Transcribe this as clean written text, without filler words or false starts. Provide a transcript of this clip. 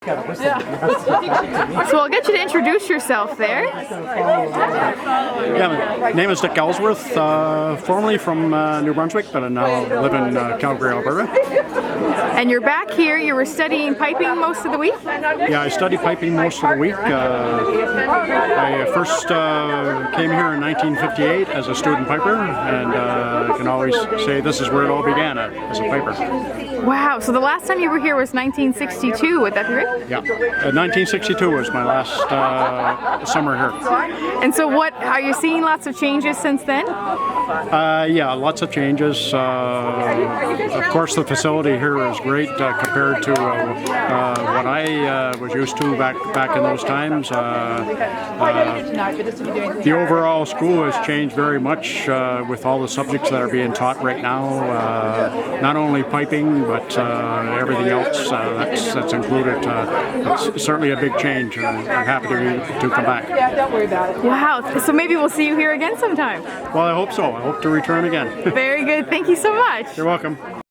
So I'll get you to introduce yourself there. Yeah, my name is Dick Ellsworth, formerly from New Brunswick, but I now live in Calgary, Alberta. And you're back here, you were studying piping most of the week? Yeah, I studied piping most of the week. I first came here in 1958 as a student piper, and I can always say this is where it all began as a piper. Wow, so the last time you were here was 1962, would that be right? Yeah, 1962 was my last summer here. And so are you seeing lots of changes since then? Yeah, lots of changes. Of course, the facility here is great compared to what I was used to back in those times. The overall school has changed very much with all the subjects that are being taught right now. Not only piping, but everything else that's included. It's certainly a big change, and I'm happy to come back. Wow, so maybe we'll see you here again sometime. Well, I hope so. I hope to return again. Very good. Thank you so much. You're welcome.